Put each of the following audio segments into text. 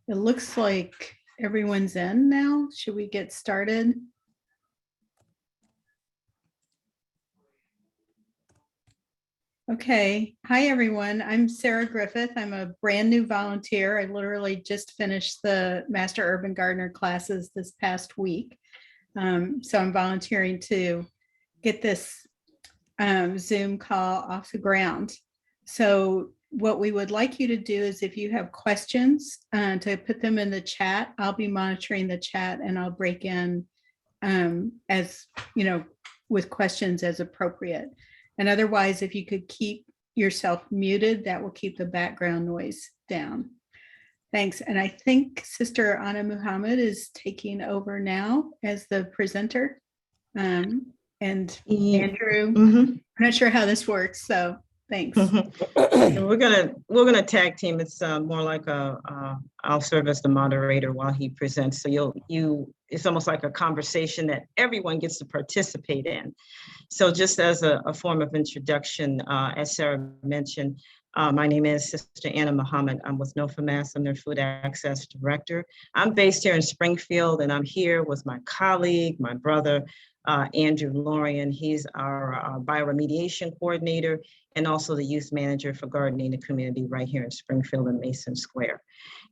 It looks like everyone's in now. Should we get started? Okay. Hi, everyone. I'm Sarah Griffith. I'm a brand new volunteer. I literally just finished the Master Urban Gardener classes this past week. So I'm volunteering to get this Zoom call off the ground. So what we would like you to do is if you have questions to put them in the chat. I'll be monitoring the chat and I'll break in as, you know, with questions as appropriate. And otherwise, if you could keep yourself muted, that will keep the background noise down. Thanks. And I think Sister Anna Muhammad is taking over now as the presenter. And Andrew, I'm not sure how this works, so thanks. We're gonna tag team. It's more like I'll serve as the moderator while he presents. So it's almost like a conversation that everyone gets to participate in. So just as a form of introduction, as Sarah mentioned, my name is Sister Anna Muhammad. I'm with NOFA Mass. I'm their Food Access Director. I'm based here in Springfield, and I'm here with my colleague, my brother, Andrew Laurian. He's our bioremediation coordinator and also the youth manager for gardening the community right here in Springfield and Mason Square.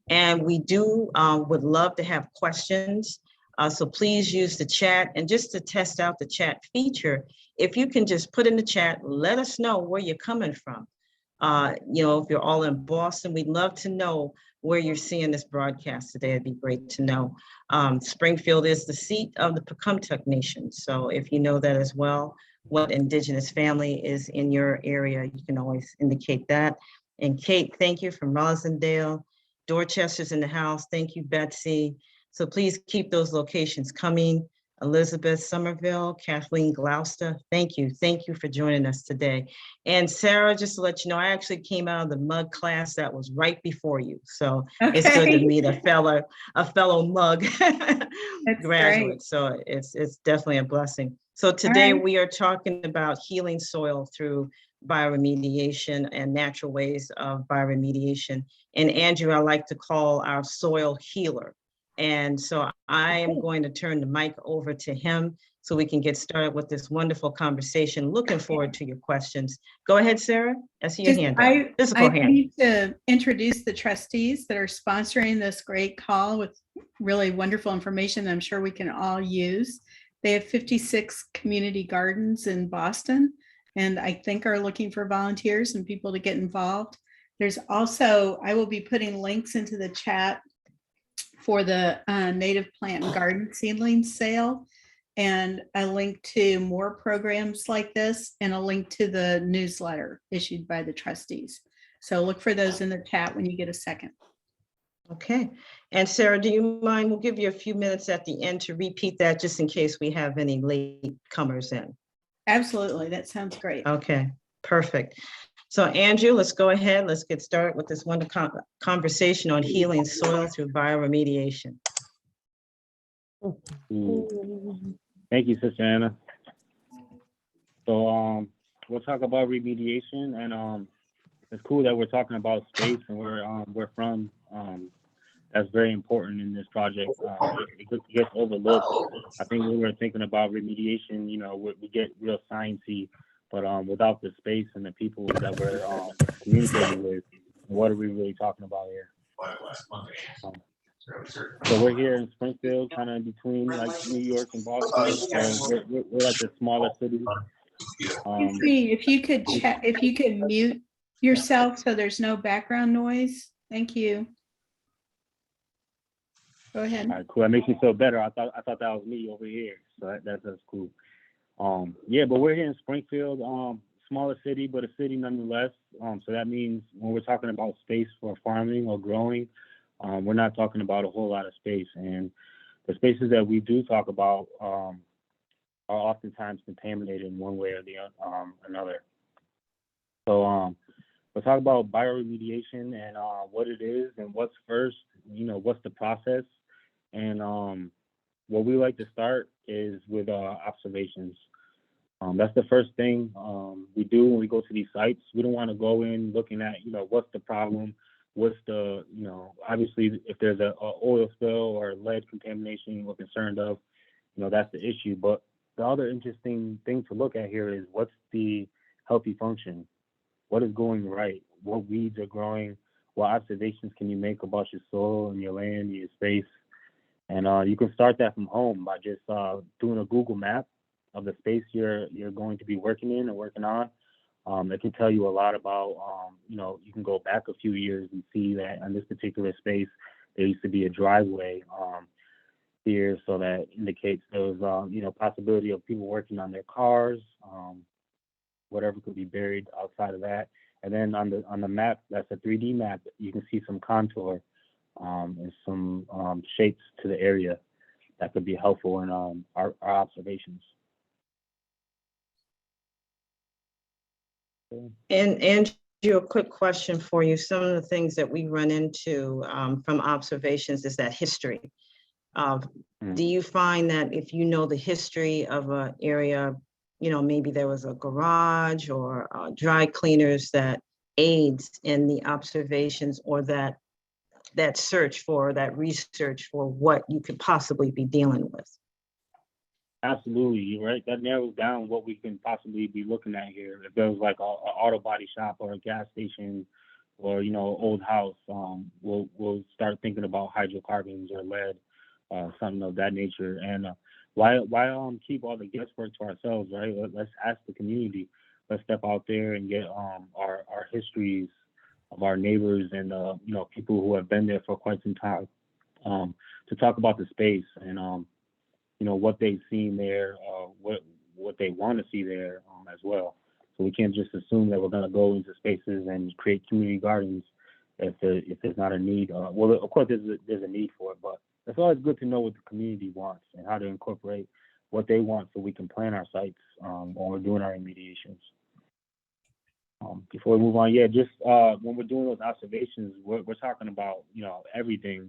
And we would love to have questions. So please use the chat. And just to test out the chat feature, if you can just put in the chat, let us know where you're coming from. You know, if you're all in Boston, we'd love to know where you're seeing this broadcast today. It'd be great to know. Springfield is the seat of the Pecumtuck Nation. So if you know that as well, what indigenous family is in your area, you can always indicate that. And Kate, thank you from Rosendale. Dorchester's in the house. Thank you, Betsy. So please keep those locations coming. Elizabeth Somerville, Kathleen Gloucester, thank you. Thank you for joining us today. And Sarah, just to let you know, I actually came out of the MUG class that was right before you. So It's good to meet a fellow MUG graduate. Great. So it's definitely a blessing. So today we are talking about healing soil through bioremediation and natural ways of bioremediation. And Andrew, I like to call our soil healer. And so I am going to turn the mic over to him so we can get started with this wonderful conversation. Looking forward to your questions. Go ahead, Sarah. I see your hand up. I need to introduce the trustees that are sponsoring this great call with really wonderful information that I'm sure we can all use. They have 56 community gardens in Boston, and I think are looking for volunteers and people to get involved. There's also, I will be putting links into the chat for the native plant and garden seedlings sale, and a link to more programs like this, and a link to the newsletter issued by the trustees. So look for those in the chat when you get a second. Okay. And Sarah, do you mind? We'll give you a few minutes at the end to repeat that just in case we have any late comers in. Absolutely. That sounds great. Okay, perfect. So Andrew, let's go ahead. Let's get started with this wonderful conversation on healing soil through bioremediation. Thank you, Sister Anna. So we'll talk about remediation, and it's cool that we're talking about space and where we're from. That's very important in this project. It gets overlooked. I think when we're thinking about remediation, you know, we get real sciencey. But without the space and the people that we're communicating with, what are we really talking about here? So we're here in Springfield, kind of in between like New York and Boston. So we're like the smaller city. Excuse me, if you could mute yourself so there's no background noise. Thank you. Go ahead. All right, cool. That makes me feel better. I thought that was me over here. So that's cool. Yeah, but we're here in Springfield, smaller city, but a city nonetheless. So that means when we're talking about space for farming or growing, we're not talking about a whole lot of space. And the spaces that we do talk about are oftentimes contaminated in one way or the another. So we'll talk about bioremediation and what it is and what's first, you know, what's the process. And what we like to start is with observations. That's the first thing we do when we go to these sites. We don't want to go in looking at, what's the problem, what's the, obviously if there's a oil spill or lead contamination we're concerned of, that's the issue. But the other interesting thing to look at here is what's the healthy function? What is going right? What weeds are growing? What observations can you make about your soil and your land, your space? And you can start that from home by just doing a Google map of the space you're going to be working in or working on. It can tell you a lot about, you can go back a few years and see that on this particular space, there used to be a driveway here, so that indicates there was, possibility of people working on their cars, whatever could be buried outside of that. And then on the map, that's a 3D map, you can see some contour and some shapes to the area that could be helpful in our observations. And Andrew, a quick question for you. Some of the things that we run into from observations is that history. Do you find that if you know the history of an area, maybe there was a garage or dry cleaners, that aids in the observations or that search for, that research for what you could possibly be dealing with? Absolutely, you're right. That narrows down what we can possibly be looking at here. If there was like a auto body shop or a gas station or, old house, we'll start thinking about hydrocarbons or lead, something of that nature. And why keep all the guesswork to ourselves, right? Let's ask the community. Let's step out there and get our histories of our neighbors and people who have been there for quite some time to talk about the space and what they've seen there, what they want to see there as well. So we can't just assume that we're going to go into spaces and create community gardens if there's not a need. Well, of course there's a need for it, but it's always good to know what the community wants and how to incorporate what they want so we can plan our sites when we're doing our remediations. Before we move on, just when we're doing those observations, we're talking about everything.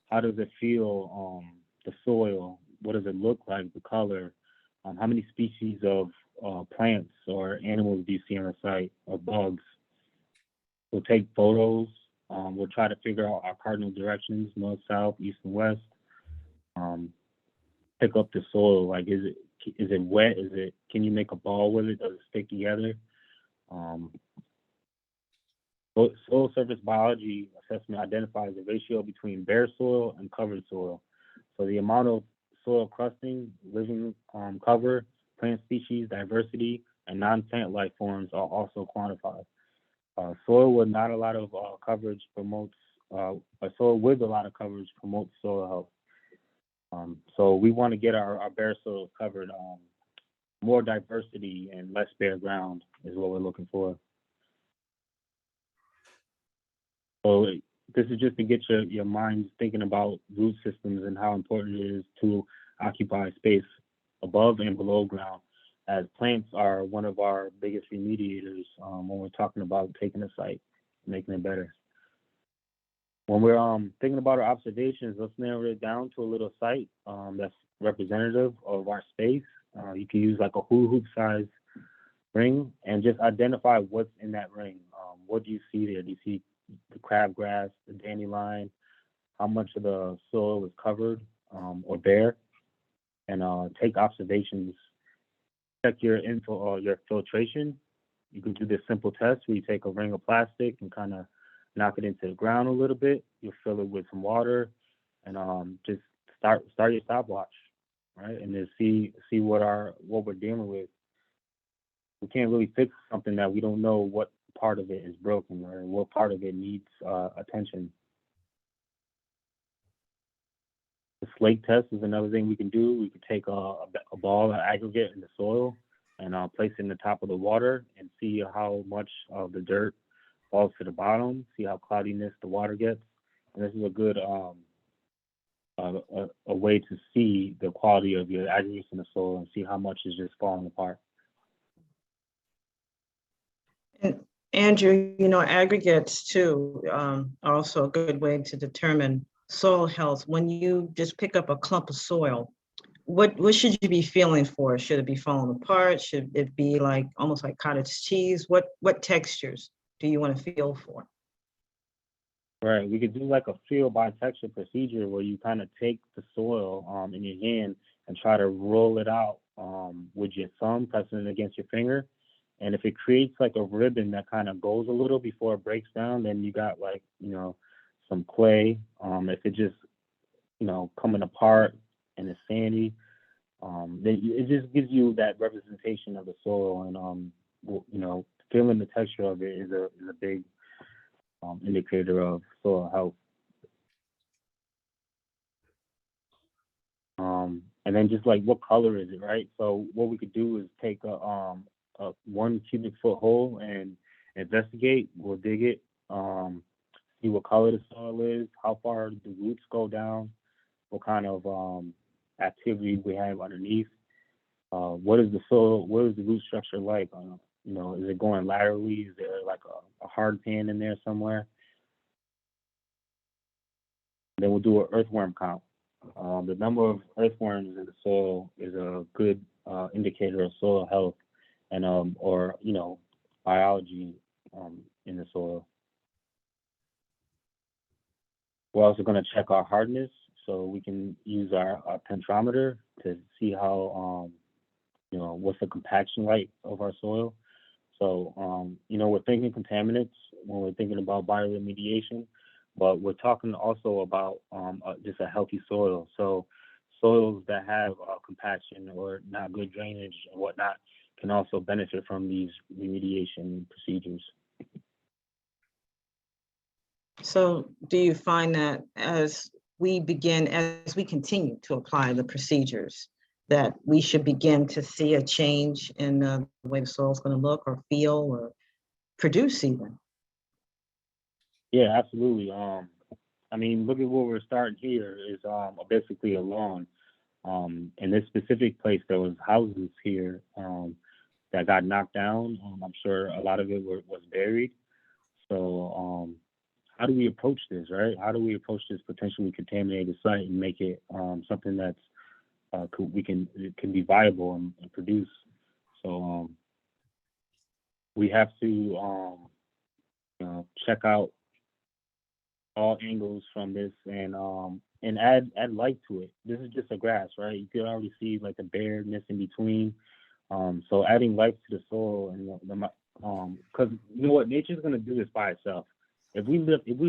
How does it feel? The soil. What does it look like? The color. How many species of plants or animals do you see on the site, or bugs? We'll take photos. We'll try to figure out our cardinal directions: north, south, east, and west. Pick up the soil. Like, is it wet? Can you make a ball with it? Does it stick together? Soil surface biology assessment identifies the ratio between bare soil and covered soil. So the amount of soil crusting, living cover, plant species, diversity, and non-plant life forms are also quantified. Soil with not a lot of coverage promotes, soil with a lot of coverage promotes soil health. So we want to get our bare soils covered. More diversity and less bare ground is what we're looking for. So this is just to get your mind thinking about root systems and how important it is to occupy space above and below ground, as plants are one of our biggest remediators when we're talking about taking a site and making it better. When we're thinking about our observations, let's narrow it down to a little site that's representative of our space. You can use like a hula hoop size ring and just identify what's in that ring. What do you see there? Do you see the crabgrass, the dandelion? How much of the soil is covered or bare? And take observations. Check your your filtration. You can do this simple test where you take a ring of plastic and kind of knock it into the ground a little bit. You'll fill it with some water and just start your stopwatch, right? And then see what we're dealing with. We can't really fix something that we don't know what part of it is broken or what part of it needs attention. The slate test is another thing we can do. We could take a ball of aggregate in the soil and place it in the top of the water and see how much of the dirt falls to the bottom, see how cloudiness the water gets. And this is a good a way to see the quality of your aggregates in the soil and see how much is just falling apart. And Andrew, aggregates too are also a good way to determine soil health. When you just pick up a clump of soil, what should you be feeling for? Should it be falling apart? Should it be like almost like cottage cheese? What textures do you want to feel for? Right. We could do like a feel by texture procedure where you kind of take the soil in your hand and try to roll it out with your thumb, pressing it against your finger. And if it creates like a ribbon that kind of goes a little before it breaks down, then you got like, some clay. If it just, coming apart and it's sandy, then it just gives you that representation of the soil. And, feeling the texture of it is a big indicator of soil health. And then just like what color is it, right? So what we could do is take a 1 cubic foot hole and investigate. We'll dig it, see what color the soil is, how far the roots go down, what kind of activity we have underneath. What is the soil? What is the root structure like? Is it going laterally? Is there like a hard pan in there somewhere? Then we'll do an earthworm count. The number of earthworms in the soil is a good indicator of soil health and biology in the soil. We're also going to check our hardness, so we can use our pentrometer to see how what's the compaction like of our soil. So we're thinking contaminants when we're thinking about bioremediation, but we're talking also about just a healthy soil. So soils that have compaction or not good drainage and whatnot can also benefit from these remediation procedures. So do you find that as we continue to apply the procedures, that we should begin to see a change in the way the soil is going to look or feel or produce even? Yeah, absolutely. Look at where we're starting here is basically a lawn. In this specific place, there was houses here that got knocked down. I'm sure a lot of it was buried. So how do we approach this, right? How do we approach this potentially contaminated site and make it something that's it can be viable and produce? So we have to check out all angles from this and add light to it. This is just a grass, right? You can already see like the bareness in between. So adding life to the soil and because you know what, nature's going to do this by itself. If we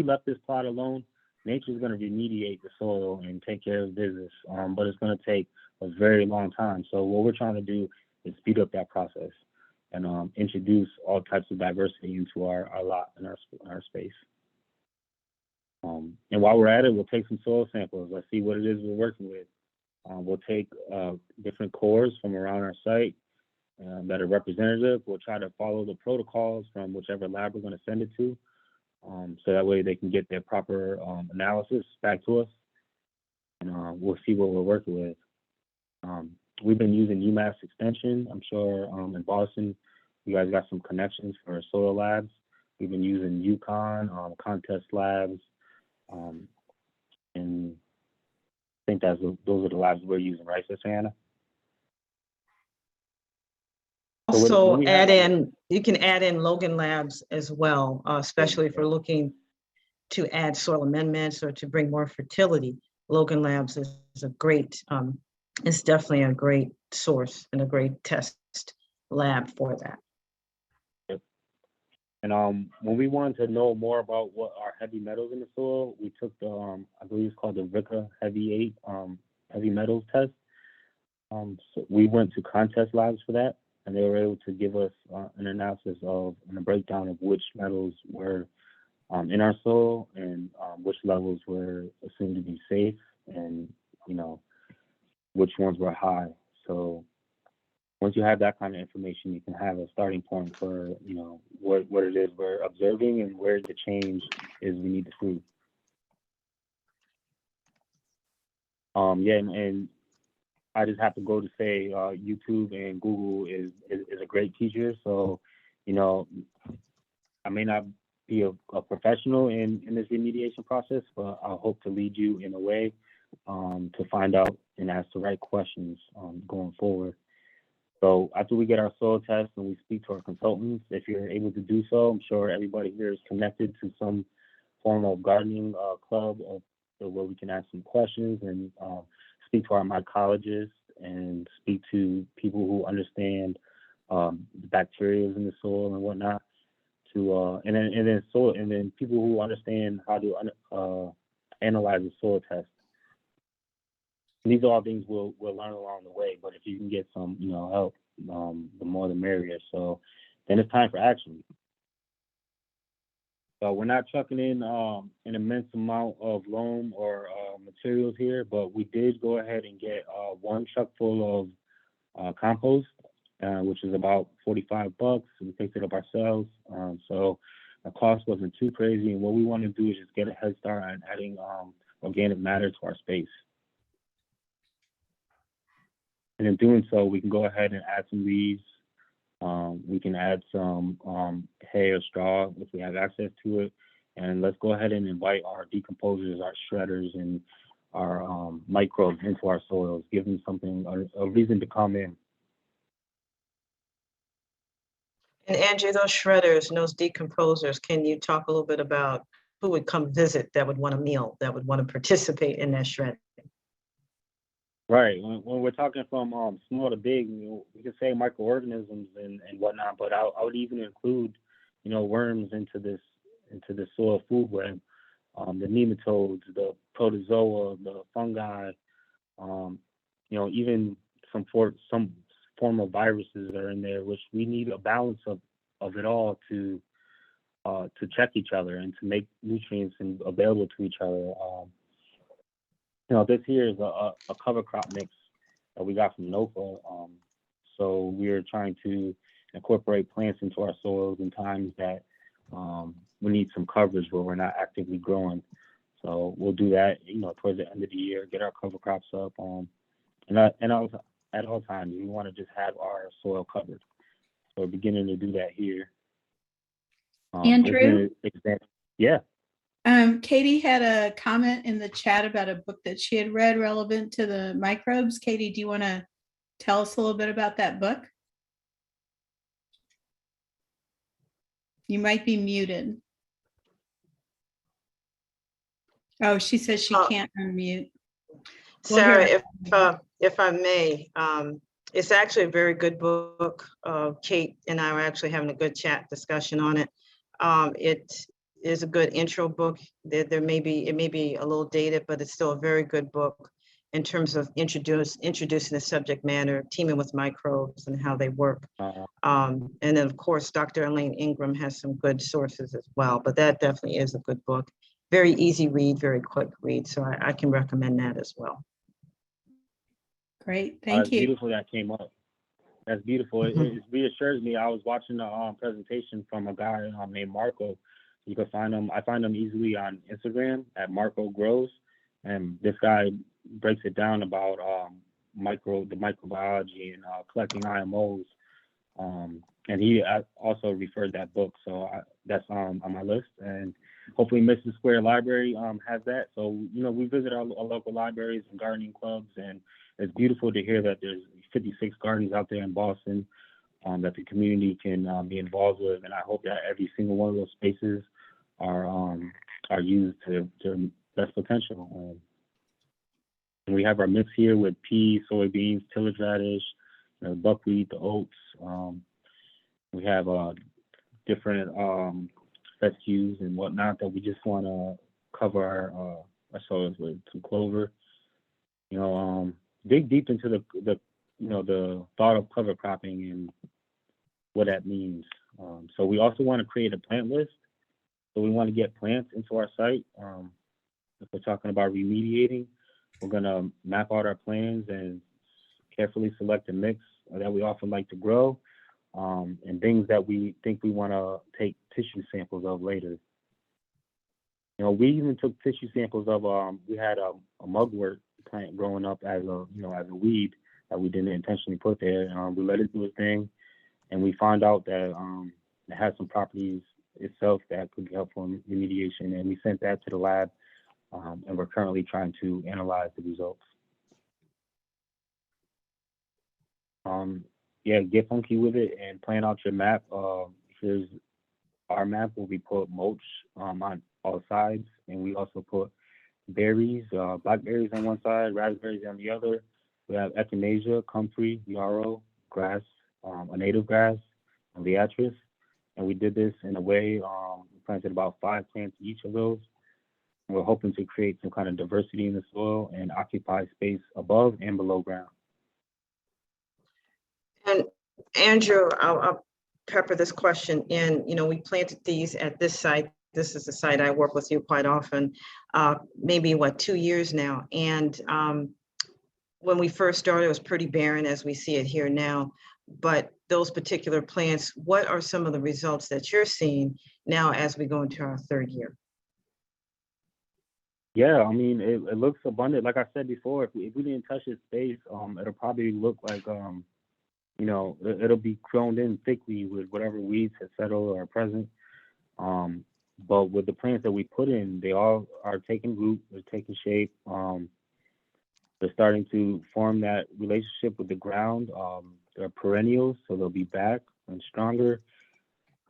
left this plot alone, nature's going to remediate the soil and take care of business. But it's going to take a very long time. So what we're trying to do is speed up that process and introduce all types of diversity into our lot and our space. And while we're at it, we'll take some soil samples. Let's see what it is we're working with. We'll take different cores from around our site that are representative. We'll try to follow the protocols from whichever lab we're going to send it to, so that way they can get their proper analysis back to us, and we'll see what we're working with. We've been using UMass Extension. I'm sure in Boston, you guys got some connections for soil labs. We've been using UConn, Contest Labs, and I think those are the labs we're using, right, Sister Anna? Also, you can add in Logan Labs as well, especially if we're looking to add soil amendments or to bring more fertility. Logan Labs is a great, it's definitely a great source and a great test lab for that. And when we wanted to know more about what are heavy metals in the soil, we took the I believe it's called the VICA Heavy 8 heavy metals test. So we went to Contest Labs for that, and they were able to give us an analysis of and a breakdown of which metals were in our soil and which levels were assumed to be safe, and which ones were high. So once you have that kind of information, you can have a starting point for what it is we're observing and where the change is we need to see. And I just have to go to say YouTube and Google is a great teacher. So I may not be a professional in this remediation process, but I hope to lead you in a way to find out and ask the right questions going forward. So after we get our soil test and we speak to our consultants, if you're able to do so, I'm sure everybody here is connected to some form of gardening club where we can ask some questions and speak to our mycologists and speak to people who understand the bacteria in the soil and whatnot. And then people who understand how to analyze the soil test. And these are all things we'll learn along the way. But if you can get some help, the more the merrier. So then it's time for action. So we're not chucking in an immense amount of loam or materials here, but we did go ahead and get one truck full of compost, which is about $45. We picked it up ourselves, so the cost wasn't too crazy. And what we want to do is just get a head start on adding organic matter to our space. And in doing so, we can go ahead and add some leaves. We can add some hay or straw if we have access to it. And let's go ahead and invite our decomposers, our shredders, and our microbes into our soils, give them something, a reason to come in. And Andrew, those shredders and those decomposers, can you talk a little bit about who would come visit that would want a meal, that would want to participate in that shredding? Right. When we're talking from small to big, we can say microorganisms and whatnot, but I would even include, worms into this soil food web, the nematodes, the protozoa, the fungi, even some form of viruses that are in there, which we need a balance of it all to check each other and to make nutrients available to each other. This here is a cover crop mix that we got from NOFA. So we're trying to incorporate plants into our soils in times that we need some coverage where we're not actively growing. So we'll do that, towards the end of the year, get our cover crops up. And at all times, we want to just have our soil covered. So we're beginning to do that here. Andrew? Yeah. Katie had a comment in the chat about a book that she had read relevant to the microbes. Katie, do you want to tell us a little bit about that book? You might be muted. Oh, she says she can't unmute. Sarah, if I may, it's actually a very good book. Kate and I were actually having a good chat discussion on it. It is a good intro book. It may be a little dated, but it's still a very good book in terms of introducing the subject matter, teaming with microbes and how they work. And then of course, Dr. Elaine Ingram has some good sources as well, but that definitely is a good book. Very easy read, very quick read. So I can recommend that as well. Great, thank you. Beautiful that came up. That's beautiful. It reassures me. I was watching a presentation from a guy named Marco. You can find him. I find him easily on Instagram at Marco Grows, and this guy breaks it down about the microbiology and collecting IMOs. And he also referred that book, so that's on my list. And hopefully, Mrs. Square Library has that. So we visit our local libraries and gardening clubs, and it's beautiful to hear that there's 56 gardens out there in Boston that the community can be involved with. And I hope that every single one of those spaces are used to best potential. And we have our mix here with peas, soybeans, tillage radish, buckwheat, the oats. We have different fescues and whatnot that we just want to cover our soils with. Some clover. Dig deep into the thought of cover cropping and what that means. So we also want to create a plant list. So we want to get plants into our site. If we're talking about remediating, we're going to map out our plans and carefully select a mix that we often like to grow, and things that we think we want to take tissue samples of later. We even took tissue samples of, we had a mugwort plant growing up as a weed that we didn't intentionally put there. We let it do its thing, and we found out that it had some properties itself that could be helpful in remediation, and we sent that to the lab and we're currently trying to analyze the results. Yeah, get funky with it and plan out your map. Here's our map where we put mulch on all sides, and we also put berries, blackberries on one side, raspberries on the other. We have echinacea, comfrey, yarrow, grass, a native grass, and liatris. And we did this in a way, we planted about 5 plants each of those. And we're hoping to create some kind of diversity in the soil and occupy space above and below ground. And Andrew, I'll pepper this question in. You know, we planted these at this site. This is the site I work with you quite often, maybe 2 years now. And when we first started, it was pretty barren as we see it here now. But those particular plants, what are some of the results that you're seeing now as we go into our 3rd year? Yeah, I mean, it looks abundant. Like I said before, if we didn't touch this space, it'll probably look like, you know, it'll be grown in thickly with whatever weeds have settled or are present. But with the plants that we put in, they all are taking root, they're taking shape. They're starting to form that relationship with the ground. They're perennials, so they'll be back and stronger.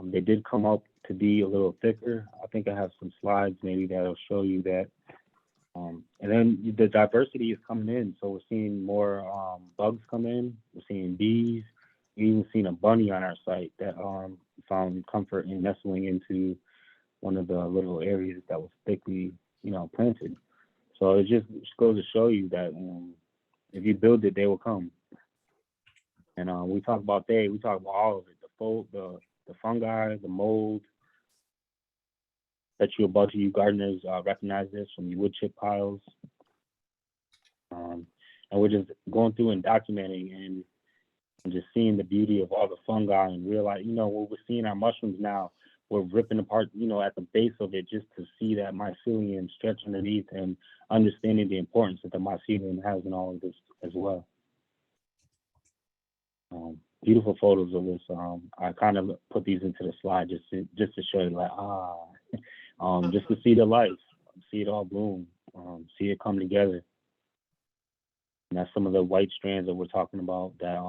They did come up to be a little thicker. I think I have some slides maybe that'll show you that. And then the diversity is coming in. So we're seeing more bugs come in. We're seeing bees. We even seen a bunny on our site that found comfort in nestling into one of the little areas that was thickly, you know, planted. So it just goes to show you that if you build it, they will come. And we talk about we talk about all of it: the fungi, the mold. Bet you a bunch of you gardeners recognize this from your wood chip piles. And we're just going through and documenting and just seeing the beauty of all the fungi and realize, you know, what we're seeing our mushrooms now, we're ripping apart, you know, at the base of it just to see that mycelium stretch underneath and understanding the importance that the mycelium has in all of this as well. Beautiful photos of this. I kind of put these into the slide just to show you, like, just to see the life, see it all bloom, see it come together. And that's some of the white strands that we're talking about. That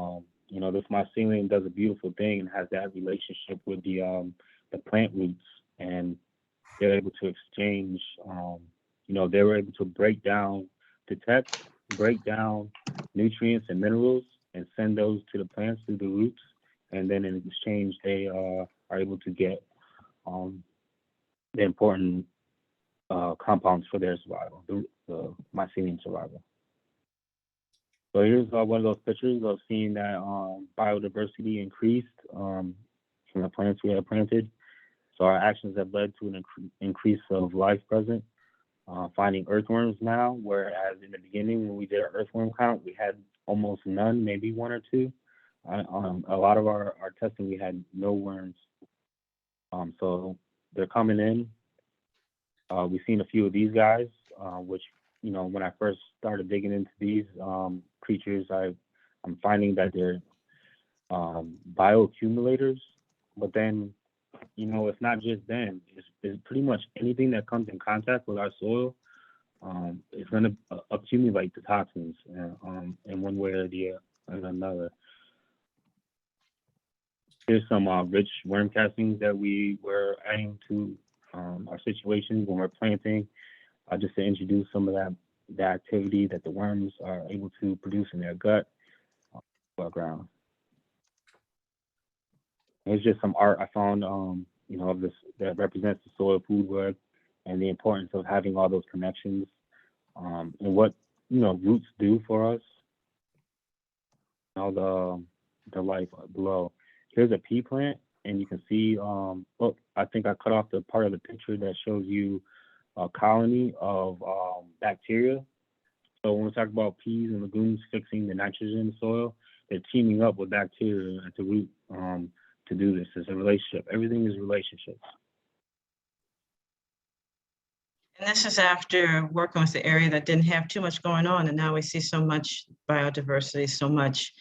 you know, this mycelium does a beautiful thing and has that relationship with the plant roots, and they're able to exchange. You know, they were able to break down nutrients and minerals and send those to the plants through the roots, and then in exchange they are able to get the important compounds for their survival, the mycelium survival. So here's one of those pictures of seeing that biodiversity increased from the plants we had planted. So our actions have led to an increase of life present. Finding earthworms now, whereas in the beginning when we did our earthworm count, we had almost none, maybe 1 or 2. A lot of our testing, we had no worms. So they're coming in. We've seen a few of these guys, which, you know, when I first started digging into these creatures, I'm finding that they're bioaccumulators. But then, you know, it's not just them. It's pretty much anything that comes in contact with our soil. It's going to accumulate the toxins in one way or another. Here's some rich worm castings that we were adding to our situations when we're planting, just to introduce some of the activity that the worms are able to produce in their gut or ground. It's just some art I found, you know, of this that represents the soil food web and the importance of having all those connections, and what, you know, roots do for us. All the life below. Here's a pea plant, and you can see. Look, I think I cut off the part of the picture that shows you a colony of bacteria. So when we talk about peas and legumes fixing the nitrogen in the soil, they're teaming up with bacteria at the root to do this. It's a relationship. Everything is relationships. And this is after working with the area that didn't have too much going on, and now we see so much biodiversity, so much,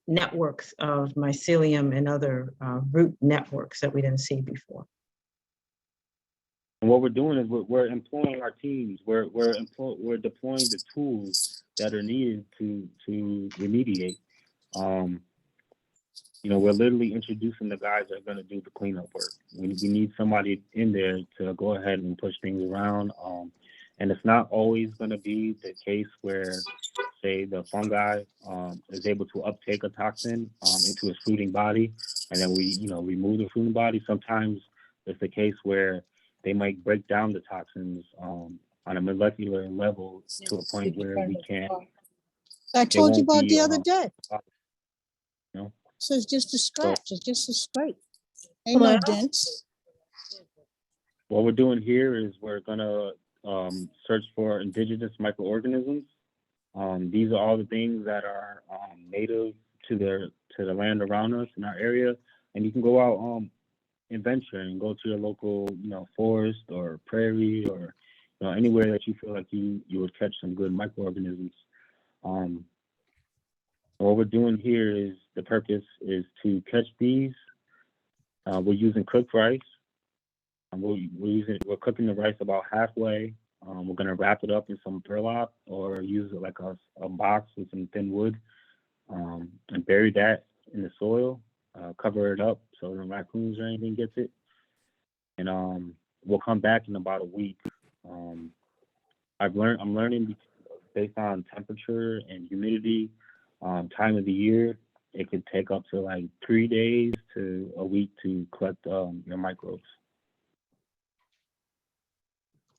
networks of mycelium and other root networks that we didn't see before. And what we're doing is we're employing our teams. We're deploying the tools that are needed to remediate. You know, we're literally introducing the guys that are going to do the cleanup work. We need somebody in there to go ahead and push things around. And it's not always going to be the case where, say, the fungi is able to uptake a toxin into its fruiting body, and then we, you know, remove the fruiting body. Sometimes it's the case where they might break down the toxins on a molecular level to a point where we can't. I told you about be, the other day. You know? So it's just a scratch, it's just a scrape. Ain't no dents. What we're doing here is we're gonna search for indigenous microorganisms. These are all the things that are native to the land around us in our area, and you can go out and venture and go to your local, you know, forest or prairie or, you know, anywhere that you feel like you would catch some good microorganisms. What we're doing here is the purpose is to catch these. We're using cooked rice. We're cooking the rice about halfway. We're gonna wrap it up in some burlap or use it like a box with some thin wood, and bury that in the soil. Cover it up so the raccoons or anything gets it. And we'll come back in about a week. I'm learning based on temperature and humidity, time of the year, it could take up to like 3 days to a week to collect your microbes.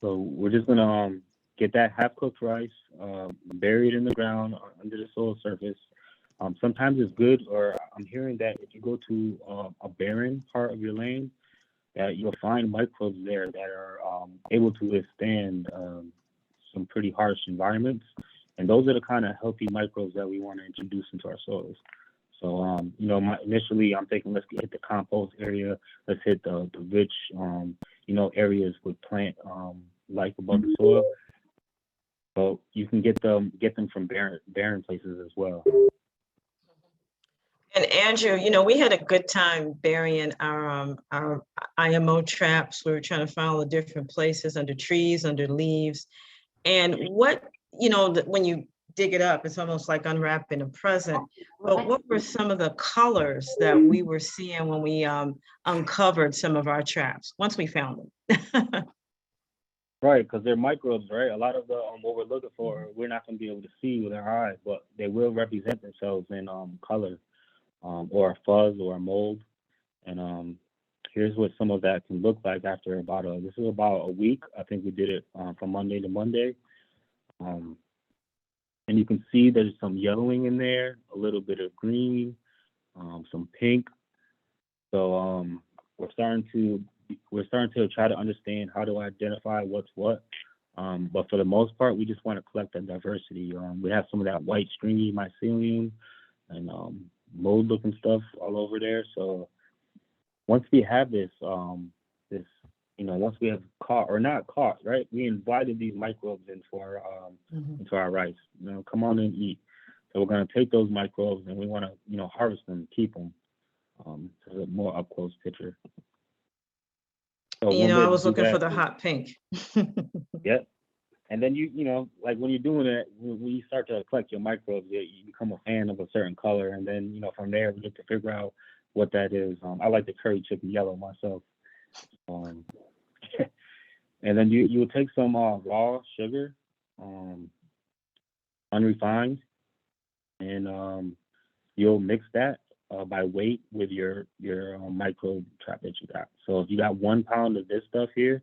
So we're just gonna get that half-cooked rice, buried in the ground or under the soil surface. Sometimes it's good, or I'm hearing that if you go to a barren part of your land, that you'll find microbes there that are able to withstand some pretty harsh environments. And those are the kind of healthy microbes that we want to introduce into our soils. So, you know, initially I'm thinking let's hit the compost area, let's hit the rich, you know, areas with plant life above the soil. So you can get them from barren places as well. And Andrew, you know, we had a good time burying our IMO traps. We were trying to find all the different places under trees, under leaves. And what, you know, when you dig it up, it's almost like unwrapping a present. But what were some of the colors that we were seeing when we uncovered some of our traps once we found them? Right, because they're microbes, right? A lot of the what we're looking for, we're not going to be able to see with our eyes, but they will represent themselves in color, or a fuzz or a mold. And here's what some of that can look like after this is about a week. I think we did it from Monday to Monday. And you can see there's some yellowing in there, a little bit of green, some pink. So we're starting to try to understand how to identify what's what. But for the most part, we just want to collect that diversity. We have some of that white stringy mycelium and mold looking stuff all over there. So once we have this, you know, once we have caught or not caught, right? We invited these microbes into our rice. You know, come on and eat. So we're going to take those microbes and we want to, you know, harvest them, keep them. To a more up close picture. So you know, I was looking for the hot pink. Yeah. And then you know, like when you're doing it, when you start to collect your microbes, you become a fan of a certain color, and then, you know, from there we get to figure out what that is. I like the curry chicken yellow myself. And then you will take some raw sugar, unrefined, and you'll mix that by weight with your microbe trap that you got. So if you got 1 pound of this stuff here,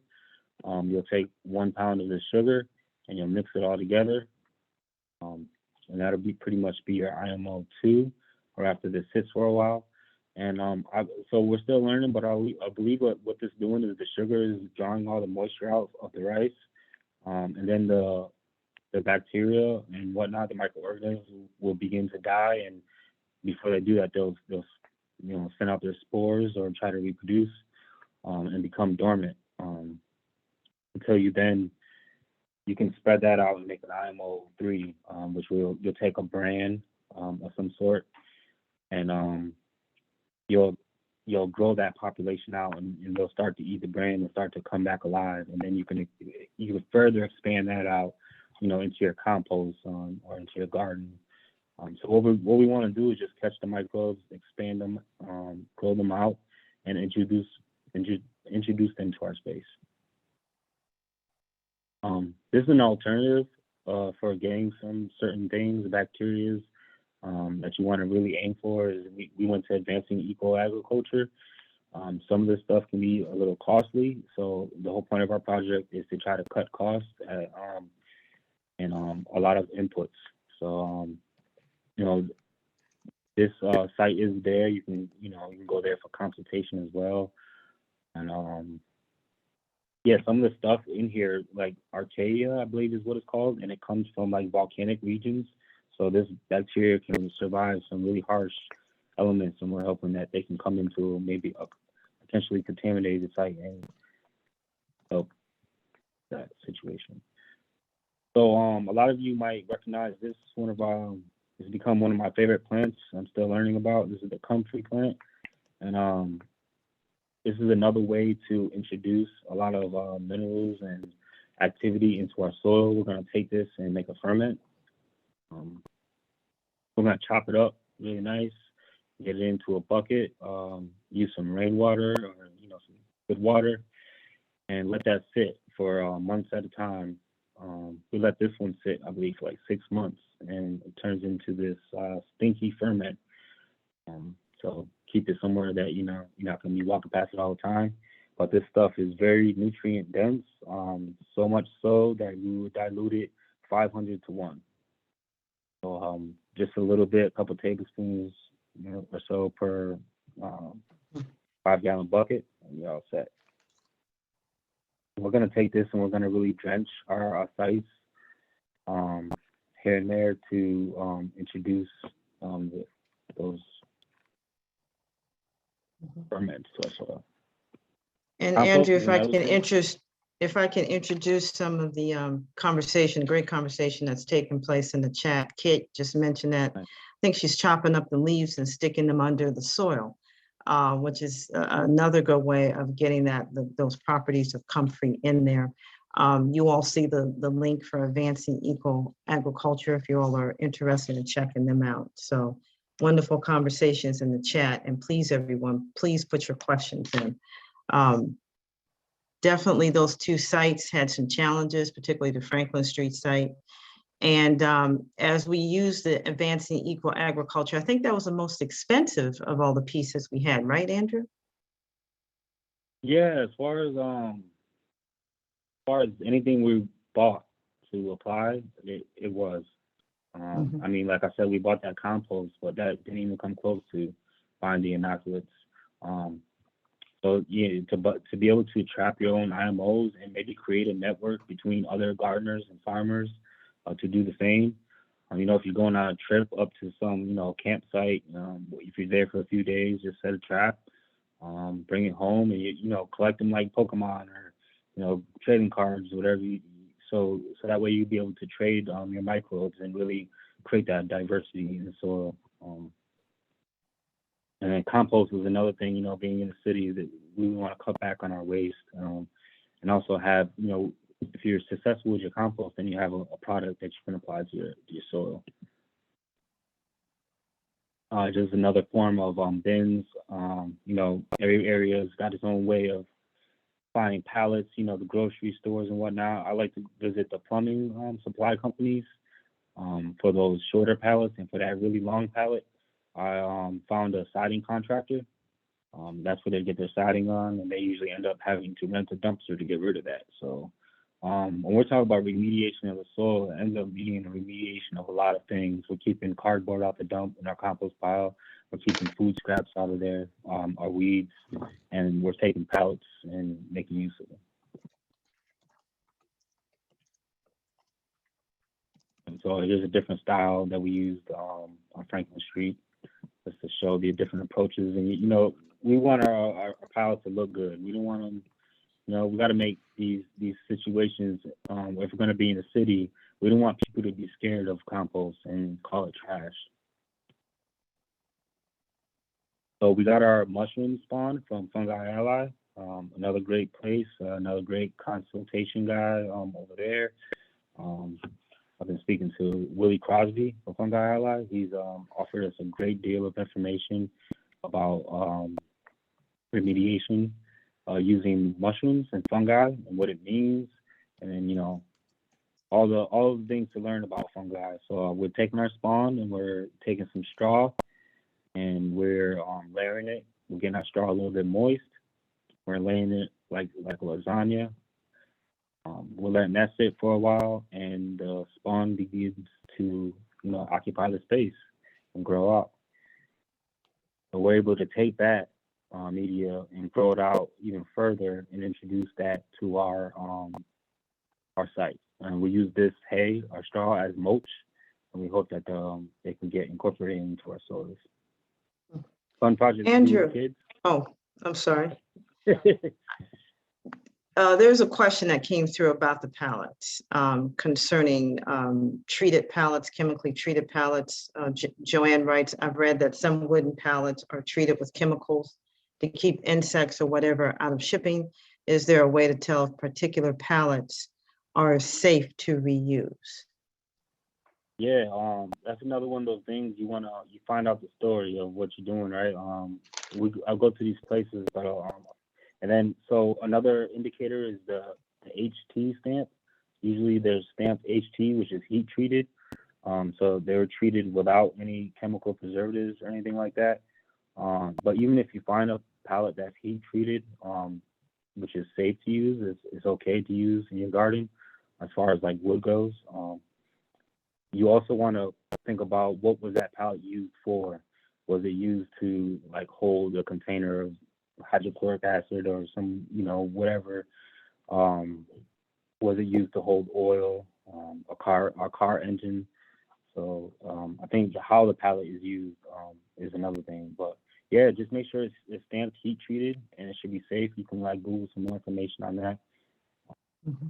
you'll take 1 pound of this sugar and you'll mix it all together, and that'll be pretty much be your IMO 2, or after this sits for a while. And so we're still learning, but I believe what this is doing is the sugar is drawing all the moisture out of the rice, and then the bacteria and whatnot, the microorganisms will begin to die, and before they do that, they'll you know, send out their spores or try to reproduce and become dormant until you can spread that out and make an IMO 3, which you'll take a brand of some sort, and you'll you'll grow that population out, and they'll start to eat the brain and start to come back alive, and then you can further expand that out, into your compost or into your garden. So what we want to do is just catch the microbes, expand them, grow them out, and introduce them to our space. This is an alternative for getting some certain things, bacteria that you want to really aim for. Is we went to advancing eco-agriculture. Some of this stuff can be a little costly, so the whole point of our project is to try to cut costs and a lot of inputs. So this site is there. You can go there for consultation as well. And yeah, some of the stuff in here, like archaea, I believe is what it's called, and it comes from like volcanic regions. So this bacteria can survive some really harsh elements, and we're hoping that they can come into maybe a potentially contaminated site and help that situation. So a lot of you might recognize this. It's become one of my favorite plants I'm still learning about. This is the comfrey plant, and this is another way to introduce a lot of minerals and activity into our soil. We're going to take this and make a ferment. We're going to chop it up really nice, get it into a bucket, use some rainwater or some good water, and let that sit for months at a time. We let this one sit, I believe, for like 6 months, and it turns into this stinky ferment. So keep it somewhere that you're not going to be walking past it all the time. But this stuff is very nutrient dense, so much so that you would dilute it 500 to 1. So just a little bit, a couple tablespoons or so per 5-gallon bucket, and you're all set. We're going to take this and we're going to really drench our sites here and there to introduce those ferments to our soil. And Andrew, if I can introduce some of the great conversation that's taken place in the chat. Kate just mentioned that I think she's chopping up the leaves and sticking them under the soil, which is another good way of getting those properties of comfrey in there. You all see the link for advancing eco-agriculture if you all are interested in checking them out. So wonderful conversations in the chat, and please, everyone, please put your questions in. Definitely those 2 sites had some challenges, particularly the Franklin Street site. And as we use the advancing eco-agriculture, I think that was the most expensive of all the pieces we had, right, Andrew? Yeah, as far as anything we bought to apply, it was. I mean, like I said, we bought that compost, but that didn't even come close to finding inoculates. So yeah, to be able to trap your own IMOs and maybe create a network between other gardeners and farmers to do the same. If you're going on a trip up to some campsite, if you're there for a few days, just set a trap, bring it home, and collect them like Pokemon or trading cards, whatever. So that way you'll be able to trade your microbes and really create that diversity in the soil. And then compost was another thing, being in the city, that we want to cut back on our waste, and also have, if you're successful with your compost, then you have a product that you can apply to your soil. Just another form of bins. Every area's got its own way of finding pallets, the grocery stores and whatnot. I like to visit the plumbing supply companies for those shorter pallets, and for that really long pallet, I found a siding contractor. That's where they get their siding on, and they usually end up having to rent a dumpster to get rid of that. So when we're talking about remediation of the soil, it ends up being a remediation of a lot of things. We're keeping cardboard out the dump in our compost pile. We're keeping food scraps out of there, our weeds, and we're taking pallets and making use of them. And so it is a different style that we used on Franklin Street, just to show the different approaches. And we want our pallets to look good. We don't want them. We got to make these situations. If we're going to be in the city, we don't want people to be scared of compost and call it trash. So we got our mushroom spawn from Fungi Ally, another great place, another great consultation guy over there. I've been speaking to Willie Crosby from Fungi Ally. He's offered us a great deal of information about remediation using mushrooms and fungi and what it means, and then all the things to learn about fungi. So we're taking our spawn and we're taking some straw and we're layering it. We're getting our straw a little bit moist. We're laying it like lasagna. We're letting that sit for a while, and the spawn begins to occupy the space and grow up. So we're able to take that media and grow it out even further and introduce that to our site. And we use this hay, our straw, as mulch, and we hope that they can get incorporated into our soils. Fun project to do with Andrew. kids. Oh, I'm sorry. There's a question that came through about the pallets concerning treated pallets, chemically treated pallets. Joanne writes, I've read that some wooden pallets are treated with chemicals to keep insects or whatever out of shipping. Is there a way to tell if particular pallets are safe to reuse? Yeah, that's another one of those things you find out the story of what you're doing, right? I'll go to these places, but and then so another indicator is the HT stamp. Usually there's stamped HT, which is heat treated. So they were treated without any chemical preservatives or anything like that. But even if you find a pallet that's heat treated, which is safe to use, it's okay to use in your garden as far as like wood goes. You also want to think about what was that pallet used for. Was it used to like hold a container of hydrochloric acid or some, whatever? Was it used to hold oil, a car engine? So I think how the pallet is used is another thing. But yeah, just make sure it's stamped heat treated and it should be safe. You can like Google some more information on that. Mm-hmm.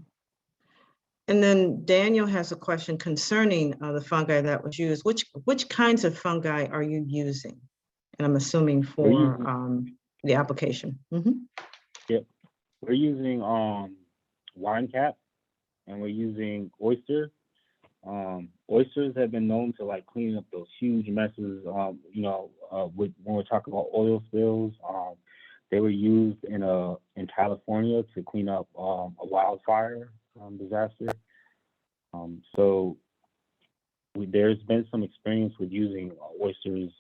And then Daniel has a question concerning the fungi that was used. Which kinds of fungi are you using? And I'm assuming for the application. Mm-hmm. Yep, we're using wine cap, and we're using oyster. Oysters have been known to like clean up those huge messes. When we're talking about oil spills, they were used in California to clean up a wildfire disaster. So there's been some experience with using oysters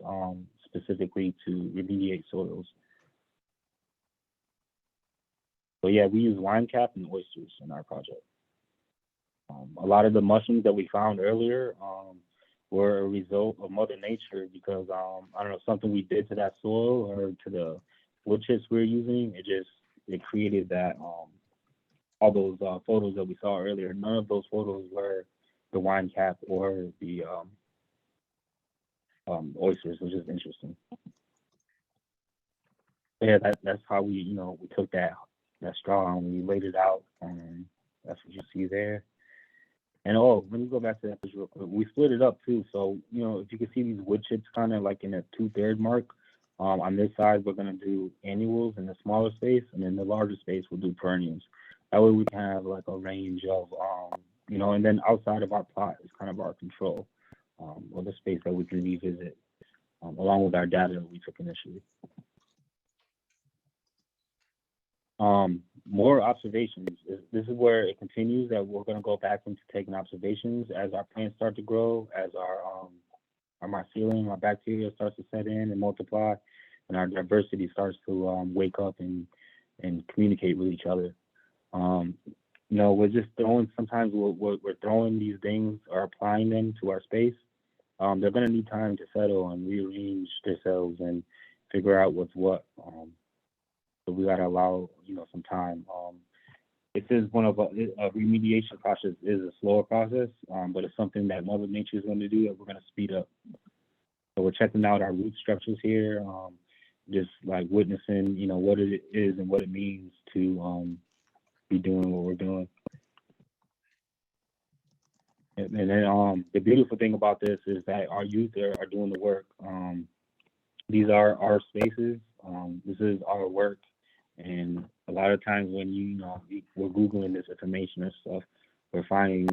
specifically to remediate soils. So yeah, we use wine cap and oysters in our project. A lot of the mushrooms that we found earlier were a result of Mother Nature because I don't know, something we did to that soil or to the wood chips we were using. It created that all those photos that we saw earlier. None of those photos were the wine cap or the oysters, which is interesting. Yeah, that's how we took that straw and we laid it out, and that's what you see there. And let me go back to that real quick. We split it up too, so if you can see these wood chips kind of like in a 2/3 mark. On this side, we're gonna do annuals in the smaller space, and in the larger space, we'll do perennials. That way, we can have like a range of and then outside of our plot is kind of our control, or the space that we can revisit, along with our data that we took initially. More observations. This is where it continues that we're going to go back into taking observations as our plants start to grow, as our mycelium, our bacteria starts to set in and multiply, and our diversity starts to wake up and communicate with each other. We're just throwing. Sometimes we're throwing these things or applying them to our space. They're going to need time to settle and rearrange themselves and figure out what's what. So we got to allow some time. This is one of a remediation process is a slower process, but it's something that Mother Nature is going to do that we're going to speed up. So we're checking out our root structures here, just like witnessing, what it is and what it means to be doing what we're doing. And then the beautiful thing about this is that our youth are doing the work. these are our spaces. This is our work, and a lot of times when we're googling this information and stuff, we're finding